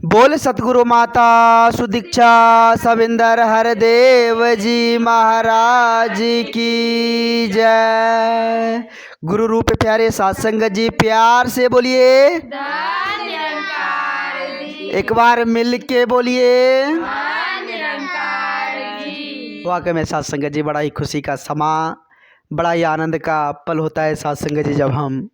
बोल सतगुरु माता सुदीक्षा सविंदर हरदेव जी महाराज की जय। गुरु रूप प्यारे सत्संग जी प्यार से बोलिए निरंकार जी। एक बार मिल के बोलिए निरंकार जी। वाकई में सत्संग जी बड़ा ही खुशी का समा, बड़ा ही आनंद का पल होता है सत्संग जी जब हम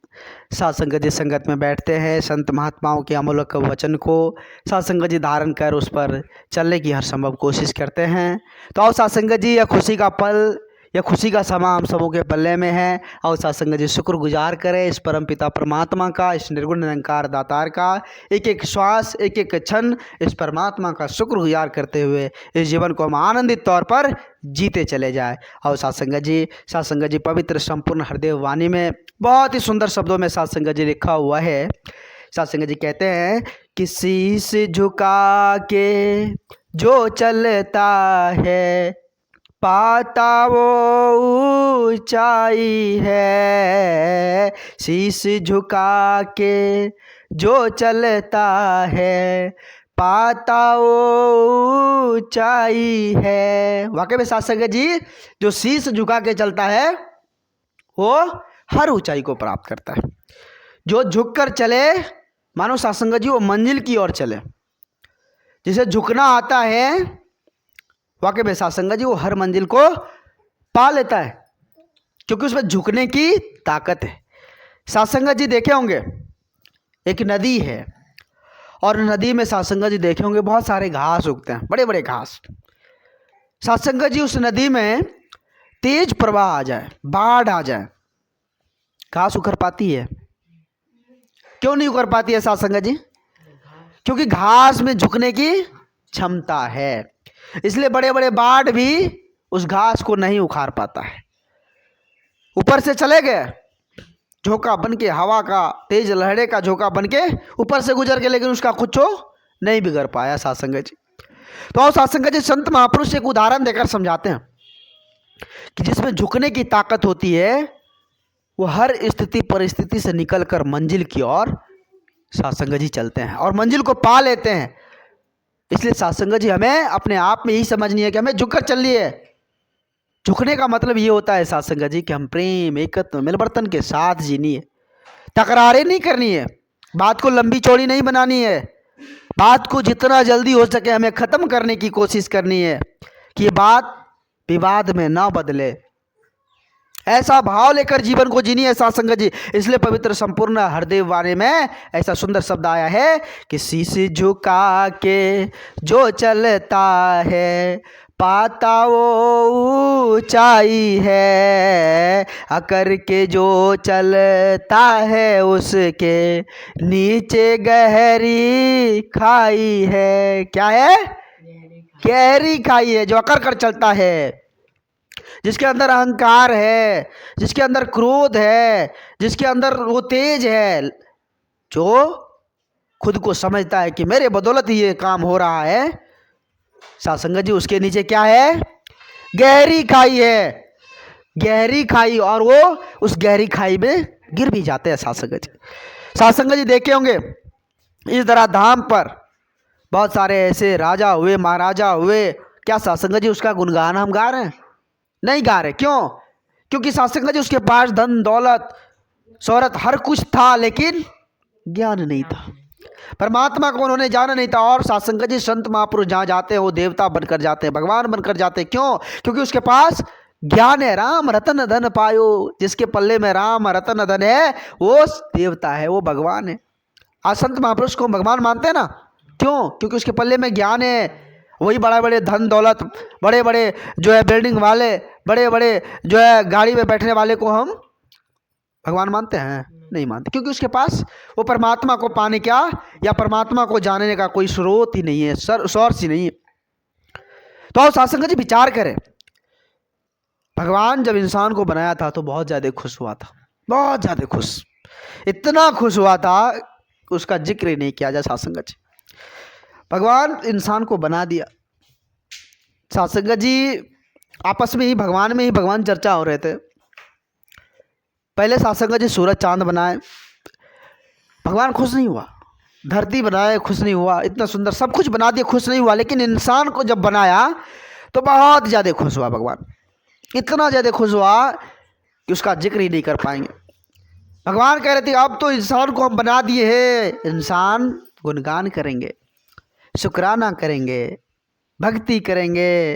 सत्संग जी संगत में बैठते हैं, संत महात्माओं के अमूल्य वचन को सत्संग जी धारण कर उस पर चलने की हर संभव कोशिश करते हैं। तो आओ सत्संग जी यह खुशी का पल, यह खुशी का समा हम सबों के पल्ले में है। और सत्संग जी शुक्रगुजार करें इस परम पिता परमात्मा का, इस निर्गुण निरंकार दातार का। एक एक श्वास, एक एक क्षण इस परमात्मा का शुक्रगुजार करते हुए इस जीवन को हम आनंदित तौर पर जीते चले जाए। और सत्संग जी पवित्र संपूर्ण हृदय वाणी में बहुत ही सुंदर शब्दों में सत्संग जी लिखा हुआ है। सत्संग जी कहते हैं कि शीश झुका के जो चलता है पाता वो ऊंचाई है। शीश झुका के जो चलता है पाता वो ऊंचाई है। वाकई में सत्संग जी जो शीश झुका के चलता है वो हर ऊंचाई को प्राप्त करता है। जो झुक कर चले मानो सत्संग जी वो मंजिल की ओर चले। जिसे झुकना आता है वाकई में सत्संग जी वो हर मंजिल को पा लेता है, क्योंकि उसमें झुकने की ताकत है। सत्संग जी देखे होंगे एक नदी है और नदी में सत्संग जी देखे होंगे बहुत सारे घास उगते हैं, बड़े बड़े घास। सत्संग जी उस नदी में तेज प्रवाह आ जाए, बाढ़ आ जाए, घास उखड़ पाती है? क्यों नहीं उखड़ पाती है सत्संग जी? क्योंकि घास में झुकने की क्षमता है। इसलिए बड़े बड़े बाढ़ भी उस घास को नहीं उखाड़ पाता है। ऊपर से चले गए झोंका बन के, हवा का तेज लहरे का झोंका बन के ऊपर से गुजर के, लेकिन उसका कुछ नहीं बिगड़ पाया सत्संग जी। तो सत्संग जी संत महापुरुष एक उदाहरण देकर समझाते हैं कि जिसमें झुकने की ताकत होती है वो हर स्थिति परिस्थिति से निकलकर मंजिल की ओर सत्संग जी चलते हैं और मंजिल को पा लेते हैं। इसलिए सत्संग जी हमें अपने आप में यही समझनी है कि हमें झुककर चलनी है। झुकने का मतलब ये होता है सत्संग जी कि हम प्रेम एकत्व मिलवर्तन के साथ जीनी है, तकरारें नहीं करनी है, बात को लंबी चौड़ी नहीं बनानी है, बात को जितना जल्दी हो सके हमें ख़त्म करने की कोशिश करनी है कि ये बात विवाद में ना बदले। ऐसा भाव लेकर जीवन को जीनी है सत्संग जी। इसलिए पवित्र संपूर्ण हृदय वाणी में ऐसा सुंदर शब्द आया है कि शीश झुका के जो चलता है पाता वो ऊंचाई है, अकर के जो चलता है उसके नीचे गहरी खाई है। क्या है? गहरी खाई है। जो अकर कर चलता है, जिसके अंदर अहंकार है, जिसके अंदर क्रोध है, जिसके अंदर वो तेज है, जो खुद को समझता है कि मेरे बदौलत ही ये काम हो रहा है, सत्संग जी उसके नीचे क्या है? गहरी खाई है। गहरी खाई, और वो उस गहरी खाई में गिर भी जाते हैं सत्संग जी। सत्संग जी देखे होंगे इस तरह धाम पर बहुत सारे ऐसे राजा हुए, महाराजा हुए। क्या सत्संग जी उसका गुणगान हम गा रहे हैं? नहीं गा रहे। क्यों? क्योंकि सत्संग जी उसके पास धन दौलत शोहरत हर कुछ था, लेकिन ज्ञान नहीं था, परमात्मा को उन्होंने जाना नहीं था। और सत्संग जी संत महापुरुष जहाँ जाते हैं वो देवता बनकर जाते हैं, भगवान बनकर जाते हैं। क्यों? क्योंकि उसके पास ज्ञान है। राम रतन धन पायो, जिसके पल्ले में राम रतन धन है वो देवता है, वो भगवान है। आज संत महापुरुष को भगवान मानते हैं ना? क्यों? क्योंकि उसके पल्ले में ज्ञान है। वही बड़े बड़े धन दौलत, बड़े बड़े जो है बिल्डिंग वाले, बड़े बड़े जो है गाड़ी में बैठने वाले को हम भगवान मानते हैं? नहीं मानते, क्योंकि उसके पास वो परमात्मा को पाने क्या या परमात्मा को जानने का कोई स्रोत ही नहीं है, सोर्स ही नहीं है। तो आओ सत्संग जी विचार करें, भगवान जब इंसान को बनाया था तो बहुत ज़्यादा खुश हुआ था, बहुत ज़्यादा खुश, इतना खुश हुआ था उसका जिक्र ही नहीं किया जाए सत्संग जी। भगवान इंसान को बना दिया। सत्संग जी आपस में ही भगवान चर्चा हो रहे थे। पहले सत्संग जी सूरज चांद बनाए, भगवान खुश नहीं हुआ। धरती बनाए खुश नहीं हुआ, इतना सुंदर सब कुछ बना दिया खुश नहीं हुआ, लेकिन इंसान को जब बनाया तो बहुत ज़्यादा खुश हुआ भगवान। इतना ज़्यादा खुश हुआ कि उसका जिक्र ही नहीं कर पाएंगे। भगवान कह रहे थे अब तो इंसान को हम बना दिए हैं, इंसान गुणगान करेंगे, शुक्राना करेंगे, भक्ति करेंगे,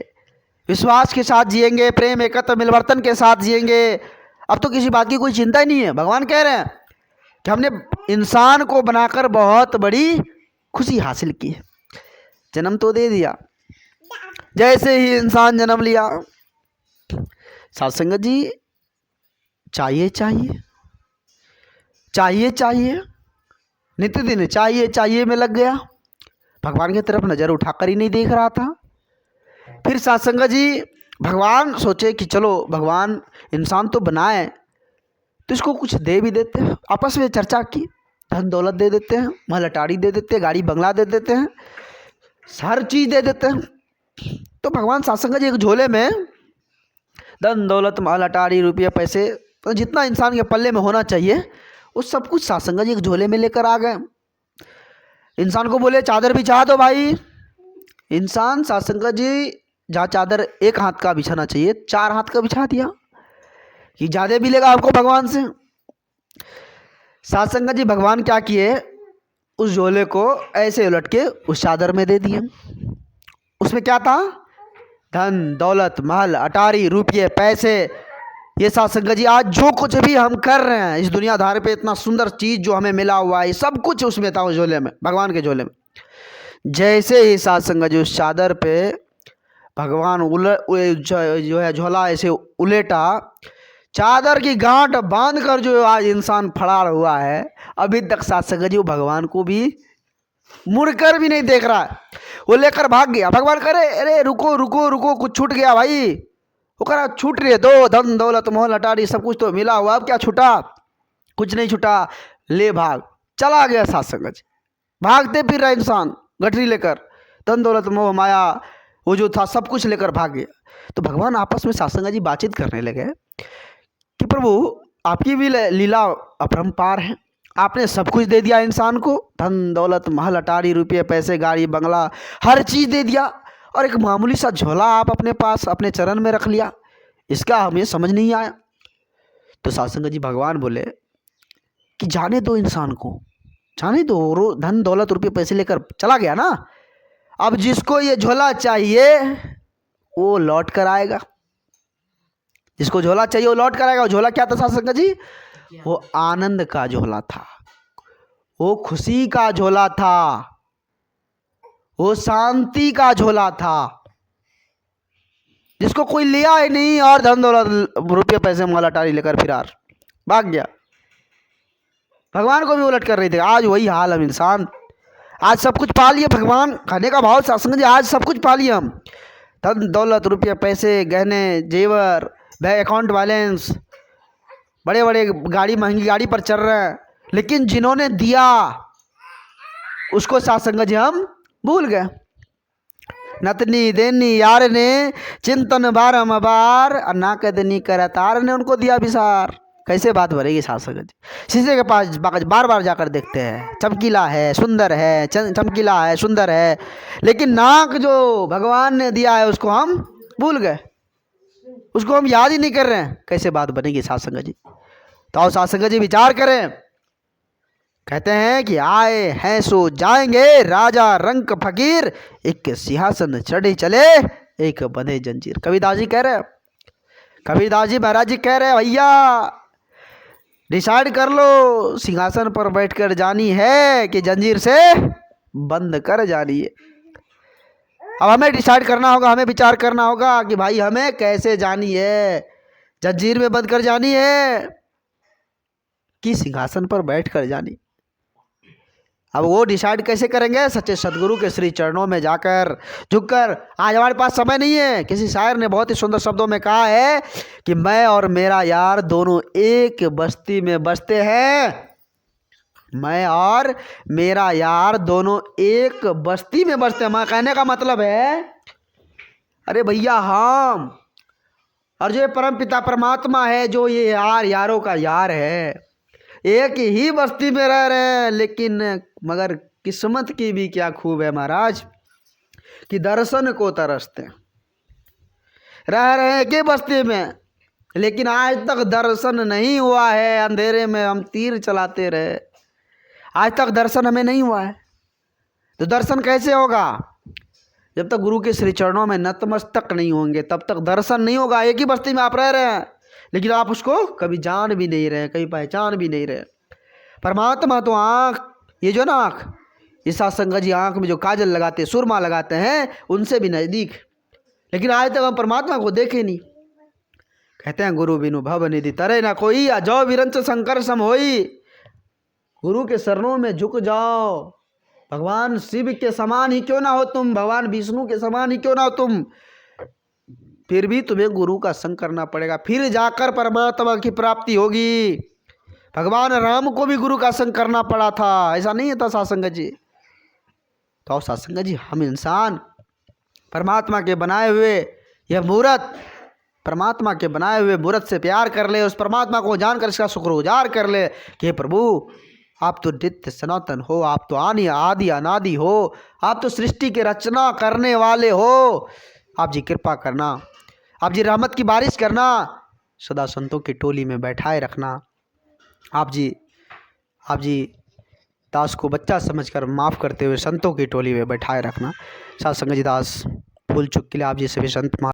विश्वास के साथ जिएंगे, प्रेम एकत्र मिलवर्तन के साथ जिएंगे। अब तो किसी बात की कोई चिंता ही नहीं है। भगवान कह रहे हैं कि हमने इंसान को बनाकर बहुत बड़ी खुशी हासिल की। जन्म तो दे दिया, जैसे ही इंसान जन्म लिया, साध संगत जी चाहिए चाहिए चाहिए चाहिए, नित्य दिन चाहिए चाहिए में लग गया, भगवान की तरफ नज़र उठाकर ही नहीं देख रहा था। फिर साध संगत जी भगवान सोचे कि चलो भगवान इंसान तो बनाए तो इसको कुछ दे भी देते हैं। आपस में चर्चा की, धन दौलत दे देते हैं, महल अटारी दे देते हैं, गाड़ी बंगला दे देते हैं, हर चीज़ दे देते हैं। तो भगवान साध संगत जी एक झोले में धन दौलत महल अटारी रुपये पैसे, तो जितना इंसान के पल्ले में होना चाहिए वो सब कुछ साध संगत जी एक झोले में लेकर आ गए। इंसान को बोले चादर बिछा दो भाई। इंसान साध संगत जी जहाँ चादर एक हाथ का बिछाना चाहिए 4 हाथ का बिछा दिया कि ज़्यादा मिलेगा आपको भगवान से। साध संगत जी भगवान क्या किए, उस झोले को ऐसे उलट के उस चादर में दे दिए। उसमें क्या था, धन दौलत महल अटारी रुपये पैसे। ये साध संगत जी आज जो कुछ भी हम कर रहे हैं इस दुनियादार पे, इतना सुंदर चीज़ जो हमें मिला हुआ है सब कुछ उसमें था, उस झोले में, भगवान के झोले में। जैसे ही साध संगत जी उस चादर पे भगवान जो है झोला ऐसे उलेटा, चादर की गांठ बांध कर जो आज इंसान फरार हुआ है, अभी तक साध संगत जी वो भगवान को भी मुड़कर भी नहीं देख रहा है, वो लेकर भाग गया। भगवान करे अरे रुको रुको रुको, कुछ छूट गया भाई। वो कह रहा छूट रही है, दो धन दौलत मोहल अटारी सब कुछ तो मिला हुआ, अब क्या छूटा, कुछ नहीं छूटा, ले भाग। चला गया साध संगत जी, भागते फिर रहा इंसान गठरी लेकर, धन दौलत मोह माया वो जो था सब कुछ लेकर भाग गया। तो भगवान आपस में साध संगत जी बातचीत करने लगे कि प्रभु आपकी भी लीला अपरंपार है, आपने सब कुछ दे दिया इंसान को, धन दौलत महल अटारी रुपये पैसे गाड़ी बंगला हर चीज़ दे दिया, और एक मामूली सा झोला आप अपने पास अपने चरण में रख लिया, इसका हमें समझ नहीं आया। तो साध संगत जी भगवान बोले कि जाने दो इंसान को, जाने दो, धन दौलत रुपये पैसे लेकर चला गया ना, अब जिसको ये झोला चाहिए वो लौट कर आएगा, जिसको झोला चाहिए वो लौट कर आएगा। वो झोला क्या था साध संगत जी, वो आनंद का झोला था, वो खुशी का झोला था, वो शांति का झोला था, जिसको कोई लिया ही नहीं और धन दौलत रुपये पैसे महल अटारी लेकर फिरार भाग गया। भगवान को भी उलट कर रही थी। आज वही हाल हम इंसान, आज सब कुछ पा लिए, भगवान खाने का भाव साध संगत जी, आज सब कुछ पा लिए हम, धन दौलत रुपये पैसे गहने जेवर बैंक अकाउंट बैलेंस, बड़े बड़े गाड़ी महंगी गाड़ी पर चल रहे हैं, लेकिन जिन्होंने दिया उसको साध संगत जी हम भूल गए। नतनी देनी यार ने चिंतन बारंबार, ना कदनी करतार ने उनको दिया विसार। कैसे बात भरेगी साध संगत जी, शीशे के पास बार बार जाकर देखते हैं, चमकीला है सुंदर है, चमकीला है सुंदर है, लेकिन नाक जो भगवान ने दिया है उसको हम भूल गए, उसको हम याद ही नहीं कर रहे हैं। कैसे बात बनेगी साध संगत जी। तो आओ साध संगत जी विचार करें। कहते हैं कि आए हैं सो जाएंगे, राजा रंक फकीर, एक सिंहासन चढ़े चले, एक बंधे जंजीर। कबीरदास जी कह रहे हैं, कबीरदास जी महाराज जी कह रहे हैं भैया डिसाइड कर लो, सिंहासन पर बैठकर जानी है कि जंजीर से बंद कर जानी है। अब हमें डिसाइड करना होगा, हमें विचार करना होगा कि भाई हमें कैसे जानी है, जंजीर में बंद कर जानी है कि सिंहासन पर बैठ कर जानी। अब वो डिसाइड कैसे करेंगे, सच्चे सदगुरु के श्री चरणों में जाकर झुककर। आज हमारे पास समय नहीं है। किसी शायर ने बहुत ही सुंदर शब्दों में कहा है कि मैं और मेरा यार दोनों एक बस्ती में बसते हैं, मैं और मेरा यार दोनों एक बस्ती में बसते हैं। मैं कहने का मतलब है अरे भैया हम और जो परम पिता परमात्मा है, जो ये यारों का यार है, एक ही बस्ती में रह रहे हैं, लेकिन मगर किस्मत की भी क्या खूब है महाराज कि दर्शन को तरसते हैं। रह रहे कि बस्ती में, लेकिन आज तक दर्शन नहीं हुआ है। अंधेरे में हम तीर चलाते रहे, आज तक दर्शन हमें नहीं हुआ है। तो दर्शन कैसे होगा? जब तक गुरु के श्री चरणों में नतमस्तक नहीं होंगे तब तक दर्शन नहीं होगा। एक ही बस्ती में आप रह रहे हैं, लेकिन आप उसको कभी जान भी नहीं रहे, कभी पहचान भी नहीं रहे। परमात्मा तो आँख, ये जो ना आँख, ये सत्संग जी आँख में जो काजल लगाते, सुरमा लगाते हैं, उनसे भी नज़दीक, लेकिन आज तक हम परमात्मा को देखे नहीं। कहते हैं गुरु बिनु भव निधि तरे ना कोई, जो विरंच शंकर सम होई। गुरु के शरणों में झुक जाओ। भगवान शिव के समान ही क्यों ना हो तुम, भगवान विष्णु के समान ही क्यों ना हो तुम, फिर भी तुम्हें गुरु का संग करना पड़ेगा, फिर जाकर परमात्मा की प्राप्ति होगी। भगवान राम को भी गुरु का संग करना पड़ा था, ऐसा नहीं था सत्संग जी। तो सत्संग जी हम इंसान परमात्मा के बनाए हुए यह मूर्त, परमात्मा के बनाए हुए मूर्त से प्यार कर ले, उस परमात्मा को जानकर इसका शुक्रगुजार कर ले कि प्रभु आप तो नित्य सनातन हो, आप तो आदि अनादि हो, आप तो सृष्टि की रचना करने वाले हो। आप जी कृपा करना, आप जी रहमत की बारिश करना, सदा संतों की टोली में बैठाए रखना। आप जी दास को बच्चा समझकर माफ़ करते हुए संतों की टोली में बैठाए रखना। सत्संग जी दास भूल चुक के लिए आप जी सभी संत